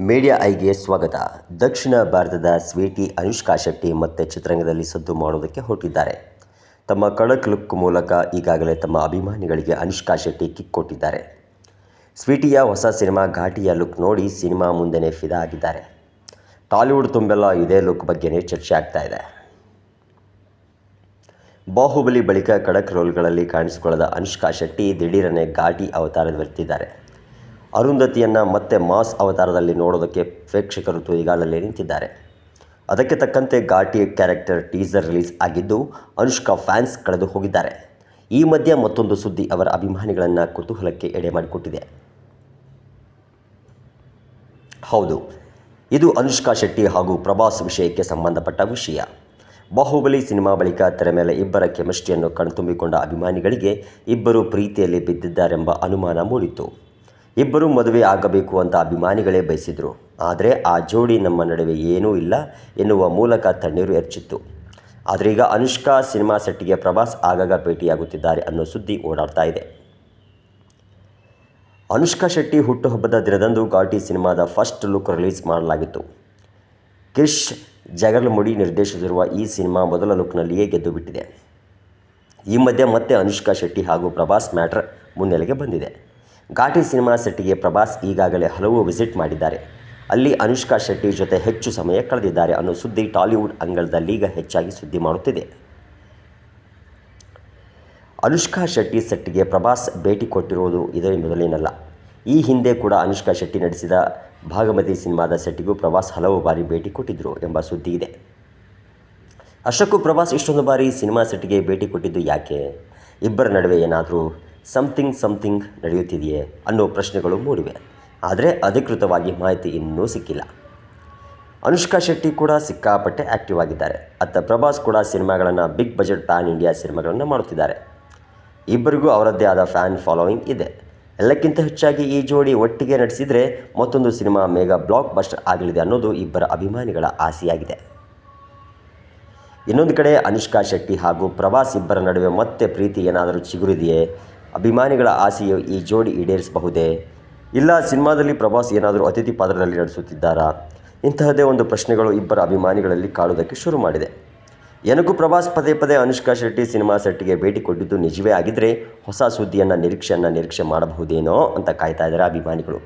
Media ಐಗೆ ಸ್ವಾಗತ. ದಕ್ಷಿಣ ಭಾರತದ Sweety Anushka Shetty ಮತ್ತೆ ಚಿತ್ರರಂಗದಲ್ಲಿ ಸದ್ದು ಮಾಡೋದಕ್ಕೆ ಹೊರಟಿದ್ದಾರೆ. ತಮ್ಮ ಖಡಕ್ ಲುಕ್ ಮೂಲಕ ಈಗಾಗಲೇ ತಮ್ಮ ಅಭಿಮಾನಿಗಳಿಗೆ ಅನುಷ್ಕಾ ಶೆಟ್ಟಿ ಕಿಕ್ ಕೊಟ್ಟಿದ್ದಾರೆ. ಸ್ವೀಟಿಯ ಹೊಸ ಸಿನಿಮಾ ಘಾಟಿಯ ಲುಕ್ ನೋಡಿ ಸಿನಿಮಾ ಮುಂದೆನೇ ಫಿದಾ ಆಗಿದ್ದಾರೆ. ಟಾಲಿವುಡ್ ತುಂಬೆಲ್ಲ ಇದೇ ಲುಕ್ ಬಗ್ಗೆನೇ ಚರ್ಚೆ ಆಗ್ತಾ ಇದೆ. ಬಾಹುಬಲಿ ಬಳಿಕ ಖಡಕ್ ರೋಲ್ಗಳಲ್ಲಿ ಕಾಣಿಸಿಕೊಳ್ಳದ ಅನುಷ್ಕಾ ಶೆಟ್ಟಿ ದಿಢೀರನೆ ಘಾಟಿ ಅವತಾರವೆತ್ತಿದ್ದಾರೆ. ಅರುಂಧತಿಯನ್ನು ಮತ್ತೆ ಮಾಸ್ ಅವತಾರದಲ್ಲಿ ನೋಡೋದಕ್ಕೆ ಪ್ರೇಕ್ಷಕರು ತುದಿಗಾಲಲ್ಲಿ ನಿಂತಿದ್ದಾರೆ. ಅದಕ್ಕೆ ತಕ್ಕಂತೆ ಘಾಟಿ ಕ್ಯಾರೆಕ್ಟರ್ ಟೀಸರ್ ರಿಲೀಸ್ ಆಗಿದ್ದು ಅನುಷ್ಕಾ ಫ್ಯಾನ್ಸ್ ಕಳೆದು ಹೋಗಿದ್ದಾರೆ. ಈ ಮಧ್ಯೆ ಮತ್ತೊಂದು ಸುದ್ದಿ ಅವರ ಅಭಿಮಾನಿಗಳನ್ನು ಕುತೂಹಲಕ್ಕೆ ಎಡೆ ಮಾಡಿಕೊಟ್ಟಿದೆ. ಹೌದು, ಇದು ಅನುಷ್ಕಾ ಶೆಟ್ಟಿ ಹಾಗೂ ಪ್ರಭಾಸ್ ವಿಷಯಕ್ಕೆ ಸಂಬಂಧಪಟ್ಟ ವಿಷಯ. ಬಾಹುಬಲಿ ಸಿನಿಮಾ ಬಳಿಕ ತೆರೆ ಮೇಲೆ ಇಬ್ಬರ ಕೆಮಿಸ್ಟ್ರಿಯನ್ನು ಕಣ್ತುಂಬಿಕೊಂಡ ಅಭಿಮಾನಿಗಳಿಗೆ ಇಬ್ಬರು ಪ್ರೀತಿಯಲ್ಲಿ ಬಿದ್ದಿದ್ದಾರೆಂಬ ಅನುಮಾನ ಮೂಡಿತ್ತು. ಇಬ್ಬರು ಮದುವೆ ಆಗಬೇಕು ಅಂತ ಅಭಿಮಾನಿಗಳೇ ಬಯಸಿದರು. ಆದರೆ ಆ ಜೋಡಿ ನಮ್ಮ ನಡುವೆ ಏನೂ ಇಲ್ಲ ಎನ್ನುವ ಮೂಲಕ ತಣ್ಣೀರು ಎರಚಿತ್ತು. ಆದರೆ ಈಗ ಅನುಷ್ಕಾ ಸಿನಿಮಾ ಸೆಟ್ಗೆ ಪ್ರಭಾಸ್ ಆಗಾಗ ಭೇಟಿಯಾಗುತ್ತಿದ್ದಾರೆ ಅನ್ನೋ ಸುದ್ದಿ ಓಡಾಡ್ತಾ ಇದೆ. ಅನುಷ್ಕಾ ಶೆಟ್ಟಿ ಹುಟ್ಟುಹಬ್ಬದ ದಿನದಂದು ಘಾಟಿ ಸಿನಿಮಾದ ಫಸ್ಟ್ ಲುಕ್ ರಿಲೀಸ್ ಮಾಡಲಾಗಿತ್ತು. ಕ್ರಿಶ್ ಜಗರ್ಲಮುಡಿ ನಿರ್ದೇಶಿಸಿರುವ ಈ ಸಿನಿಮಾ ಮೊದಲ ಲುಕ್ನಲ್ಲಿಯೇ ಗೆದ್ದು ಬಿಟ್ಟಿದೆ. ಈ ಮಧ್ಯೆ ಮತ್ತೆ ಅನುಷ್ಕಾ ಶೆಟ್ಟಿ ಹಾಗೂ ಪ್ರಭಾಸ್ ಮ್ಯಾಟರ್ ಮುನ್ನೆಲೆಗೆ ಬಂದಿದೆ. ಘಾಟಿ ಸಿನಿಮಾ ಸೆಟ್ಗೆ ಪ್ರಭಾಸ್ ಈಗಾಗಲೇ ಹಲವು ವಿಸಿಟ್ ಮಾಡಿದ್ದಾರೆ. ಅಲ್ಲಿ ಅನುಷ್ಕಾ ಶೆಟ್ಟಿ ಜೊತೆ ಹೆಚ್ಚು ಸಮಯ ಕಳೆದಿದ್ದಾರೆ ಅನ್ನೋ ಸುದ್ದಿ ಟಾಲಿವುಡ್ ಅಂಗಳದಲ್ಲೀಗ ಹೆಚ್ಚಾಗಿ ಸುದ್ದಿ ಮಾಡುತ್ತಿದೆ. ಅನುಷ್ಕಾ ಶೆಟ್ಟಿ ಸೆಟ್ಗೆ ಪ್ರಭಾಸ್ ಭೇಟಿ ಕೊಟ್ಟಿರುವುದು ಇದೇ ಮೊದಲೇನಲ್ಲ. ಈ ಹಿಂದೆ ಕೂಡ ಅನುಷ್ಕಾ ಶೆಟ್ಟಿ ನಟಿಸಿದ ಭಾಗಮತಿ ಸಿನಿಮಾದ ಸೆಟ್ಗೂ ಪ್ರಭಾಸ್ ಹಲವು ಬಾರಿ ಭೇಟಿ ಕೊಟ್ಟಿದ್ದರು ಎಂಬ ಸುದ್ದಿ ಇದೆ. ಅಷ್ಟಕ್ಕೂ ಪ್ರಭಾಸ್ ಇಷ್ಟೊಂದು ಬಾರಿ ಸಿನಿಮಾ ಸೆಟ್ಗೆ ಭೇಟಿ ಕೊಟ್ಟಿದ್ದು ಯಾಕೆ? ಇಬ್ಬರ ನಡುವೆ ಏನಾದರೂ ಸಮಥಿಂಗ್ ನಡೆಯುತ್ತಿದೆಯೇ ಅನ್ನೋ ಪ್ರಶ್ನೆಗಳು ಮೂಡಿವೆ. ಆದರೆ ಅಧಿಕೃತವಾಗಿ ಮಾಹಿತಿ ಇನ್ನೂ ಸಿಕ್ಕಿಲ್ಲ. ಅನುಷ್ಕಾ ಶೆಟ್ಟಿ ಕೂಡ ಸಿಕ್ಕಾಪಟ್ಟೆ ಆ್ಯಕ್ಟಿವ್ ಆಗಿದ್ದಾರೆ. ಅತ್ತ ಪ್ರಭಾಸ್ ಕೂಡ ಸಿನಿಮಾಗಳನ್ನು ಬಿಗ್ ಬಜೆಟ್ ಪ್ಯಾನ್ ಇಂಡಿಯಾ ಸಿನಿಮಾಗಳನ್ನು ಮಾಡುತ್ತಿದ್ದಾರೆ. ಇಬ್ಬರಿಗೂ ಅವರದ್ದೇ ಆದ ಫ್ಯಾನ್ ಫಾಲೋವಿಂಗ್ ಇದೆ. ಎಲ್ಲಕ್ಕಿಂತ ಹೆಚ್ಚಾಗಿ ಈ ಜೋಡಿ ಒಟ್ಟಿಗೆ ನಟಿಸಿದರೆ ಮತ್ತೊಂದು ಸಿನಿಮಾ ಮೇಗಾ ಬ್ಲಾಕ್ ಬಸ್ಟರ್ ಆಗಲಿದೆ ಅನ್ನೋದು ಇಬ್ಬರ ಅಭಿಮಾನಿಗಳ ಆಸೆಯಾಗಿದೆ. ಇನ್ನೊಂದು ಕಡೆ ಅನುಷ್ಕಾ ಶೆಟ್ಟಿ ಹಾಗೂ ಪ್ರಭಾಸ್ ಇಬ್ಬರ ನಡುವೆ ಮತ್ತೆ ಪ್ರೀತಿ ಏನಾದರೂ ಚಿಗುರಿದೆಯೇ? ಅಭಿಮಾನಿಗಳ ಆಸೆಯು ಈ ಜೋಡಿ ಈಡೇರಿಸಬಹುದೇ? ಇಲ್ಲ ಸಿನಿಮಾದಲ್ಲಿ ಪ್ರಭಾಸ್ ಏನಾದರೂ ಅತಿಥಿ ಪಾತ್ರದಲ್ಲಿ ನಟಿಸುತ್ತಿದ್ದಾರಾ? ಇಂತಹದ್ದೇ ಒಂದು ಪ್ರಶ್ನೆಗಳು ಇಬ್ಬರ ಅಭಿಮಾನಿಗಳಲ್ಲಿ ಕಾಡುವುದಕ್ಕೆ ಶುರು ಮಾಡಿದೆ. ಏನಕ್ಕೂ ಪ್ರಭಾಸ್ ಪದೇ ಅನುಷ್ಕಾ ಶೆಟ್ಟಿ ಸಿನಿಮಾ ಸೆಟ್ಗೆ ಭೇಟಿ ಕೊಟ್ಟಿದ್ದು ನಿಜವೇ ಆಗಿದ್ದರೆ ಹೊಸ ಸುದ್ದಿಯನ್ನು ನಿರೀಕ್ಷೆ ಮಾಡಬಹುದೇನೋ ಅಂತ ಕಾಯ್ತಾ ಇದ್ದಾರೆ ಅಭಿಮಾನಿಗಳು.